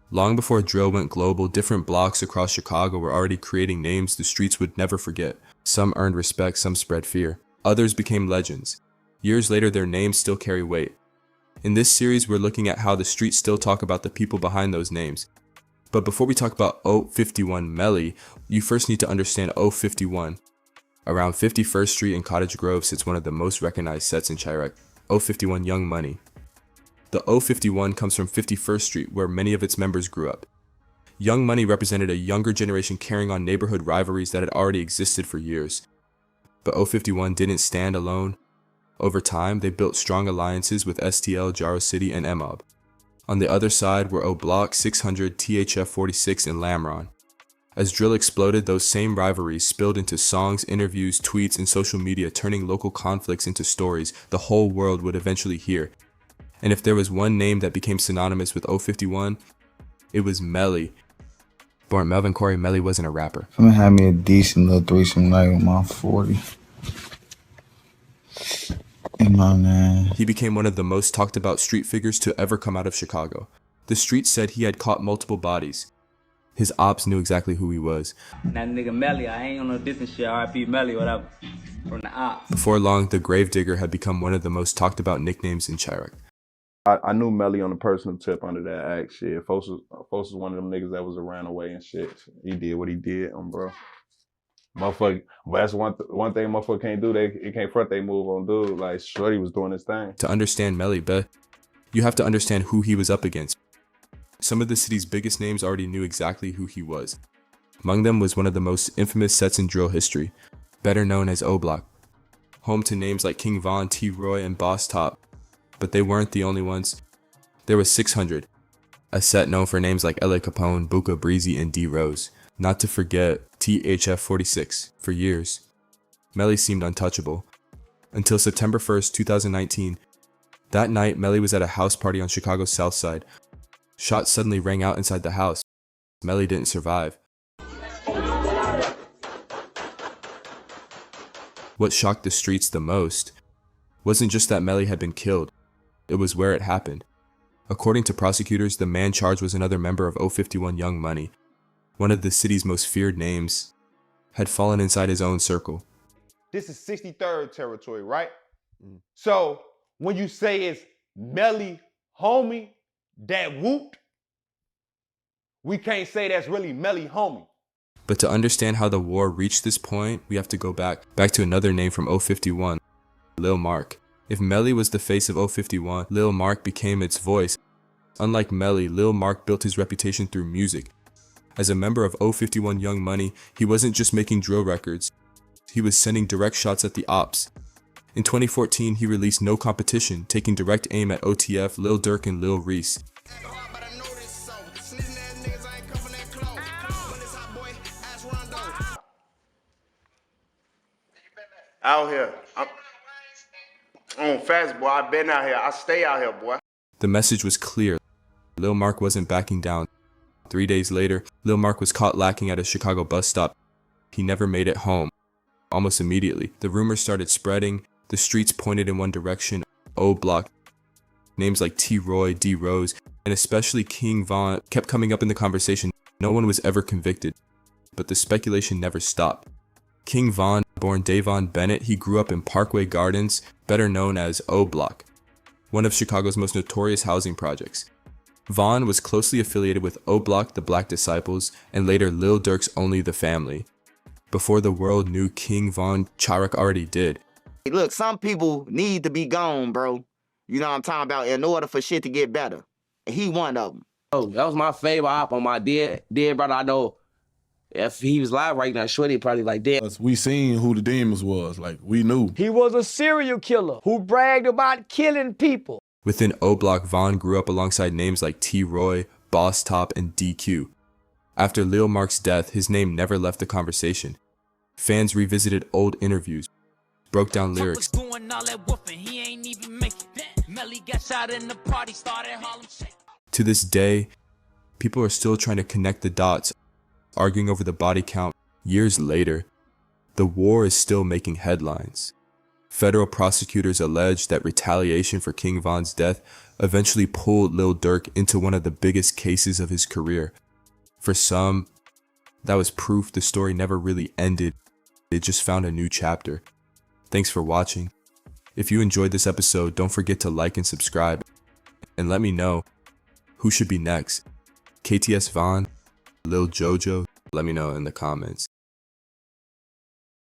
Long before drill went global, different blocks across Chicago were already creating names the streets would never forget. Some earned respect, some spread fear. Others became legends. Years later, their names still carry weight. In this series, we're looking at how the streets still talk about the people behind those names. But before we talk about 051 Melly, you first need to understand 051. Around 51st Street in Cottage Grove sits one of the most recognized sets in Chirac, 051 Young Money. The 051 comes from 51st Street, where many of its members grew up. Young Money represented a younger generation carrying on neighborhood rivalries that had already existed for years. But 051 didn't stand alone. Over time, they built strong alliances with STL, Jaro City, and MOB. On the other side were O Block, 600, THF 46, and Lamron. As drill exploded, those same rivalries spilled into songs, interviews, tweets, and social media, turning local conflicts into stories the whole world would eventually hear. And if there was one name that became synonymous with 051, it was Melly. Born Melvin Corey, Melly wasn't a rapper. I'm gonna have me a decent little threesome night with my 40. He became one of the most talked about street figures to ever come out of Chicago. The streets said he had caught multiple bodies. His ops knew exactly who he was. That nigga Melly, I ain't on no distant shit, RIP Melly, whatever, from the ops. Before long, the Gravedigger had become one of the most talked about nicknames in Chirac. I knew Melly on a personal tip under that act shit. Folks was one of them niggas that was around away and shit. He did what he did, bro. Motherfucker, but that's one thing motherfucker can't do. They can't front they move on dude. Like Shorty was doing his thing. To understand Melly, you have to understand who he was up against. Some of the city's biggest names already knew exactly who he was. Among them was one of the most infamous sets in drill history, better known as O Block, home to names like King Von, T. Roy, and Boss Top. But they weren't the only ones. There was 600, a set known for names like L.A. Capone, Buka Breezy, and D. Rose. Not to forget THF 46. For years, Melly seemed untouchable. Until September 1st, 2019. That night, Melly was at a house party on Chicago's South Side. Shots suddenly rang out inside the house. Melly didn't survive. What shocked the streets the most wasn't just that Melly had been killed. It was where it happened. According to prosecutors, the man charged was another member of 051 Young Money. One of the city's most feared names had fallen inside his own circle. This is 63rd territory, right? So when you say it's Melly homie that whooped, we can't say that's really Melly homie. But to understand how the war reached this point, we have to go back to another name from 051, Lil Marc. If Melly was the face of 051, Lil Marc became its voice. Unlike Melly, Lil Marc built his reputation through music. As a member of 051 Young Money, he wasn't just making drill records. He was sending direct shots at the ops. In 2014, he released No Competition, taking direct aim at OTF, Lil Durk, and Lil Reese. Out here. I'm on fast, boy. I been out here. I stay out here, boy. The message was clear. Lil Marc wasn't backing down. 3 days later, Lil Marc was caught lacking at a Chicago bus stop. He never made it home. Almost immediately, the rumors started spreading. The streets pointed in one direction, O Block. Names like T. Roy, D. Rose, and especially King Von kept coming up in the conversation. No one was ever convicted, but the speculation never stopped. King Von, born Davon Bennett, he grew up in Parkway Gardens, better known as O Block, one of Chicago's most notorious housing projects. Von was closely affiliated with O Block, the Black Disciples, and later Lil Durk's Only the Family. Before the world knew King Von, Chirac already did. Hey, look, some people need to be gone, bro. You know what I'm talking about, in order for shit to get better. And he one of them. Oh, that was my favorite op on my dead brother. I know if he was live right now, Shorty probably like dead. We seen who the demons was, like we knew. He was a serial killer who bragged about killing people. Within O Block, Von grew up alongside names like T. Roy, Boss Top, and DQ. After Lil Marc's death, his name never left the conversation. Fans revisited old interviews, broke down lyrics. To this day, people are still trying to connect the dots, arguing over the body count. Years later, the war is still making headlines. Federal prosecutors alleged that retaliation for King Von's death eventually pulled Lil Durk into one of the biggest cases of his career. For some, that was proof the story never really ended. It just found a new chapter. Thanks for watching. If you enjoyed this episode, don't forget to like and subscribe. And let me know who should be next. KTS Von, Lil Jojo, let me know in the comments.